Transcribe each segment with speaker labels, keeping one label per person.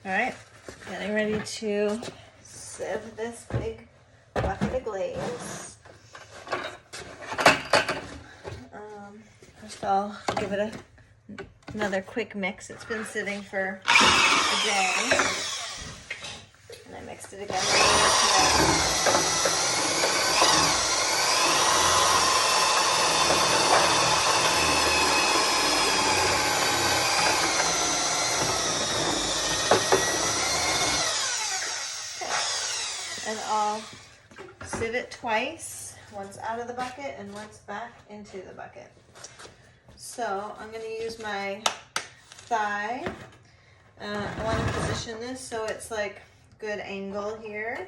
Speaker 1: right, getting ready to sieve this big bucket of glaze. First I'll give it another quick mix. It's been sitting for a day. And I mixed it again and I'll sieve it twice, once out of the bucket and once back into the bucket. So I'm going to use my thigh. I want to position this so it's like good angle here.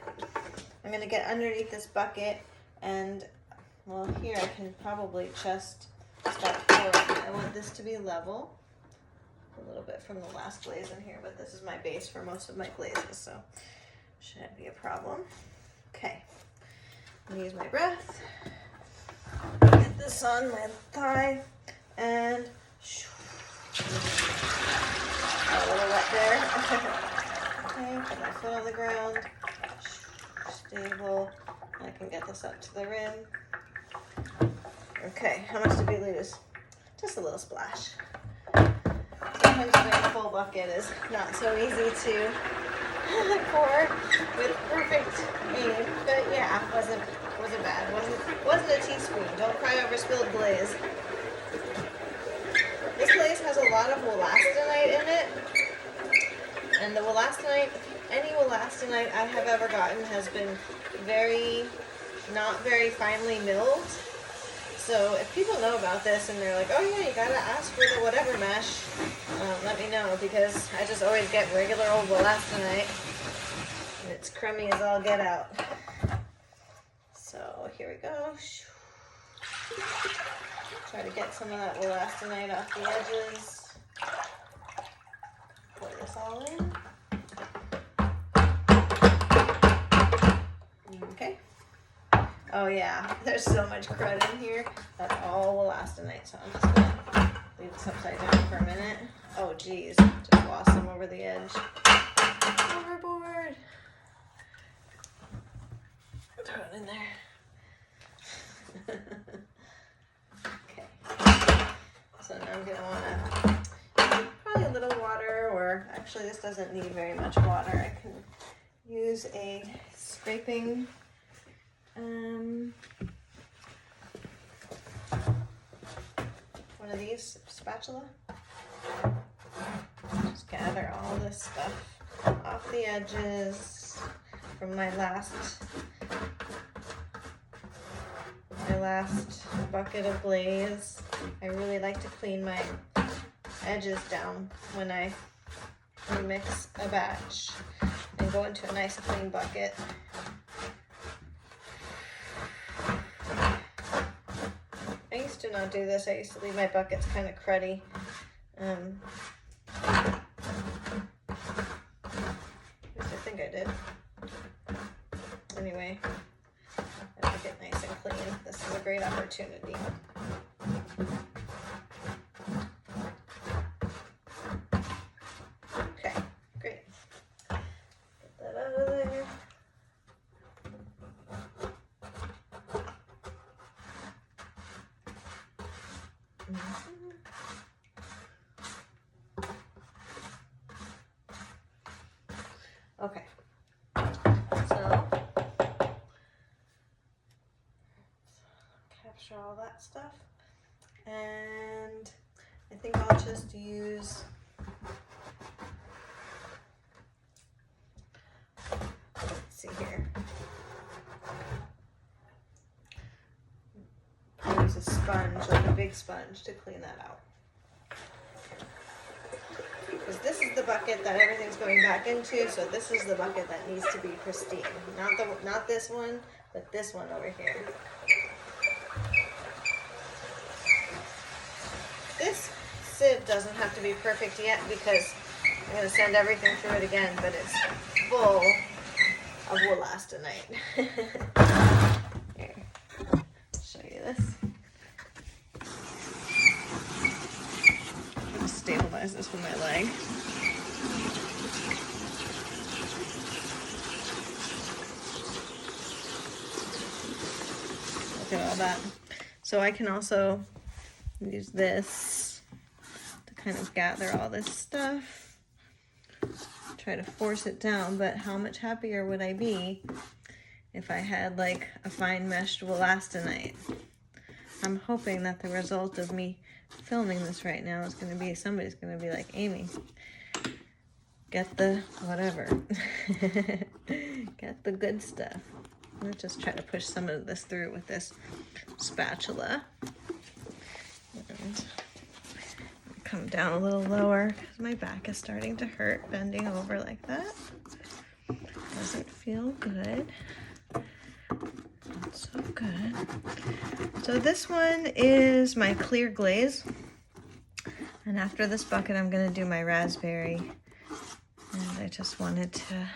Speaker 1: I'm going to get underneath this bucket and, well, here I can probably just start pouring. I want this to be level. A little bit from the last glaze in here, but this is my base for most of my glazes, so shouldn't be a problem. Okay, I'm gonna use my breath, get this on my thigh, and a little wet there. Okay, put my foot on the ground, stable. I can get this up to the rim. Okay, how much did we lose? Just a little splash. Sometimes doing a full bucket is not so easy to pour with perfect aim, but yeah, wasn't bad. Wasn't a teaspoon. Don't cry over spilled glaze. This glaze has a lot of wolastanite in it, and the wolastanite, any wolastanite I have ever gotten has been not very finely milled. So if people know about this and they're like, oh yeah, you gotta ask for the whatever mesh, let me know, because I just always get regular old wolastanite and it's crummy as all get out. So here we go. Try to get some of that wolastanite off the edges. Pour this all in. Okay. Oh yeah, there's so much crud in here. That's all wolastanite, so I'm just gonna leave this upside down for a minute. Oh geez, just lost some over the edge. Overboard. Throw it in there. Okay. So now I'm gonna wanna probably a little water, or actually this doesn't need very much water. I can use a scraping one of these spatula. Just gather all this stuff off the edges from my last bucket of glaze. I really like to clean my edges down when I mix a batch and go into a nice clean bucket. I used to not do this. I used to leave my buckets kind of cruddy. At least I think I did. Anyway, I make it nice and clean. This is a great opportunity. Okay, great. Get that out of there. Okay, so capture all that stuff, and I think I'll just use let's see here. I'll use a sponge, like a big sponge, to clean that out. Because this is the bucket that everything's going back into, so this is the bucket that needs to be pristine. Not this one, but this one over here. This sieve doesn't have to be perfect yet because I'm going to send everything through it again, but it's full of wolastanite. Here, show you this. Stabilize this with my leg. at all that. So I can also use this to kind of gather all this stuff. Try to force it down, but how much happier would I be if I had like a fine meshed elastinite? I'm hoping that the result of me filming this right now is going to be, somebody's going to be like, Amy, get the whatever. Get the good stuff. Let's just try to push some of this through with this spatula. And come down a little lower because my back is starting to hurt bending over like that. Doesn't feel good. Not so good. So this one is my clear glaze. And after this bucket, I'm going to do my raspberry. And I just wanted to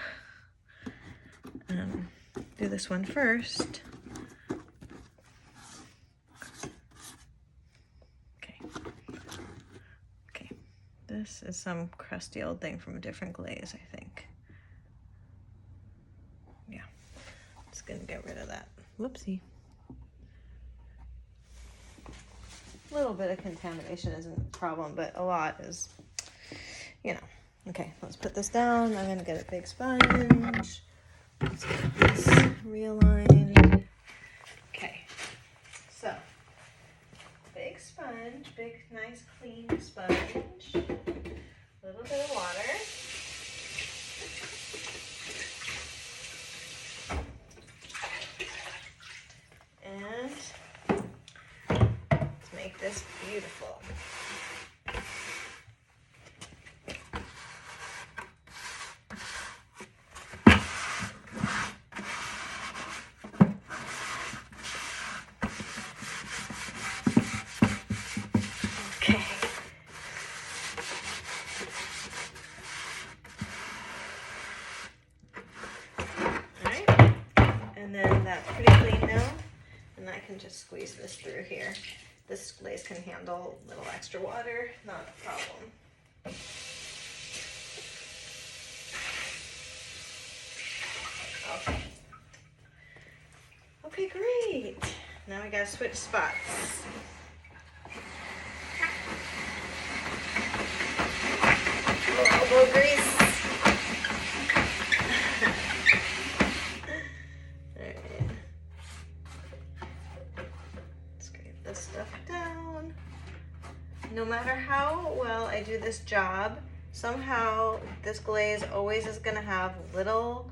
Speaker 1: do this one first. Okay. Okay. This is some crusty old thing from a different glaze, I think. Yeah. Just going to get rid of that. Whoopsie. A little bit of contamination isn't a problem, but a lot is, you know. Okay, let's put this down. I'm gonna get a big sponge. Let's get this realigned. Okay, so big sponge, big, nice, clean sponge. A little bit of water. And let's make this beautiful. And then that's pretty clean now, and I can just squeeze this through here. This glaze can handle a little extra water, not a problem. Okay. Okay, great. Now we gotta switch spots. Elbow grease. No matter how well I do this job, somehow this glaze always is gonna have little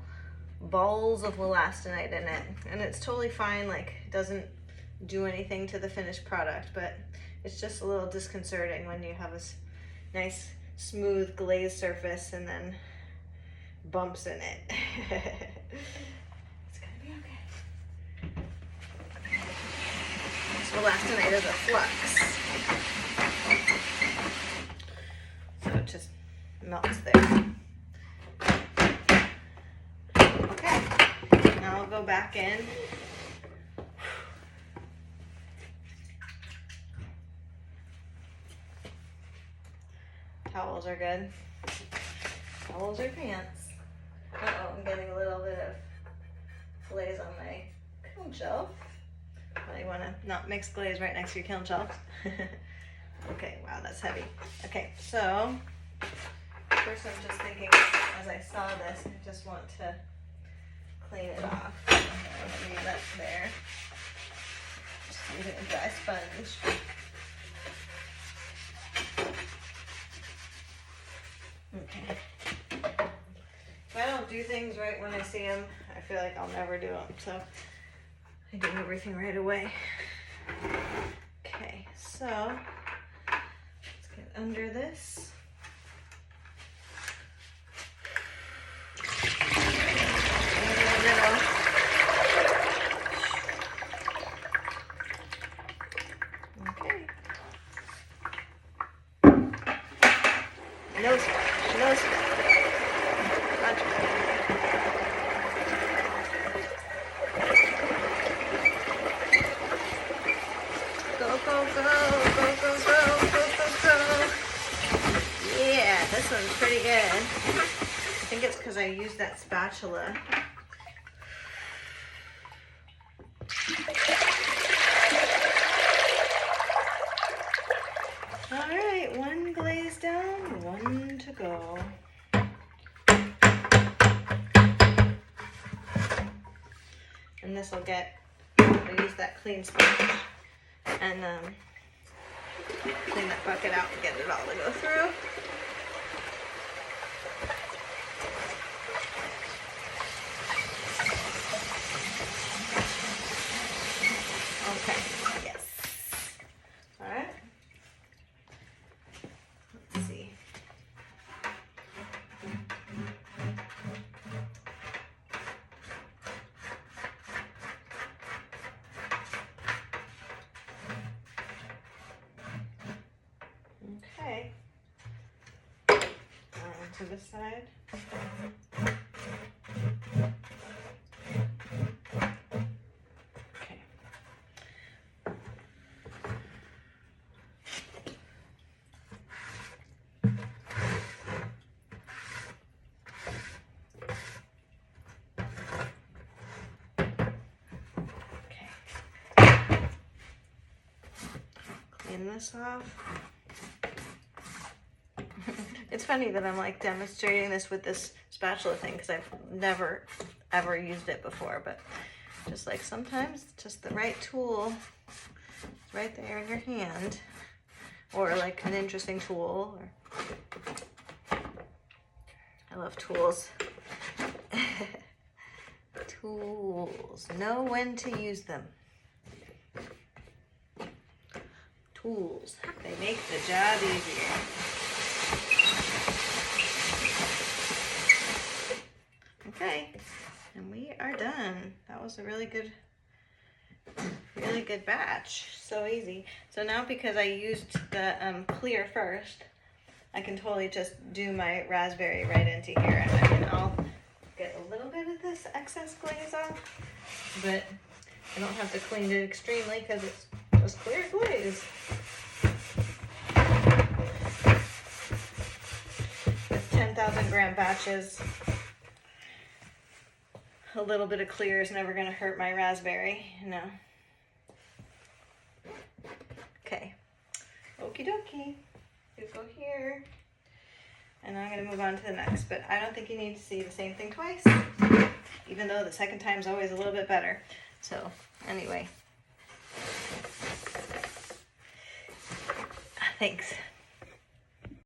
Speaker 1: balls of elastinite in it. And it's totally fine, like it doesn't do anything to the finished product, but it's just a little disconcerting when you have this nice smooth glaze surface and then bumps in it. It's gonna be okay. This elastinite is a flux. So it just melts there. Okay, now I'll go back in. Towels are good. Towels are pants. Uh-oh, I'm getting a little bit of glaze on my kiln shelf. Well, you want to not mix glaze right next to your kiln shelf. Okay, wow, that's heavy. Okay, so first I'm just thinking, as I saw this, I just want to clean it off. Leave that there. Just using a dry sponge. Okay. If I don't do things right when I see them, I feel like I'll never do them. So I do everything right away. Okay, so let's get under this. Okay. No splash, no splash. Much better. Go, go, go, go, go, go, go, go, go. Yeah, this one's pretty good. I think it's because I used that spatula. All right, one glaze down, one to go. And this will get, I'll use that clean sponge and clean that bucket out and get it all to go through. Okay, yes. All right. Let's see. Okay. To the side. Okay. Clean this off. It's funny that I'm like demonstrating this with this spatula thing because I've never ever used it before, but just like sometimes just the right tool is right there in your hand, or like an interesting tool. Or I love tools. Tools. Know when to use them. Tools. They make the job easier. Okay, and we are done. That was a really good batch. So easy. So now because I used the clear first, I can totally just do my raspberry right into here, and I'll get a little bit of this excess glaze off, but I don't have to clean it extremely because it's just clear glaze. With 10,000 gram batches, a little bit of clear is never going to hurt my raspberry, no. Okay, okie dokie, you go here, and I'm going to move on to the next, but I don't think you need to see the same thing twice, even though the second time is always a little bit better. So anyway, thanks.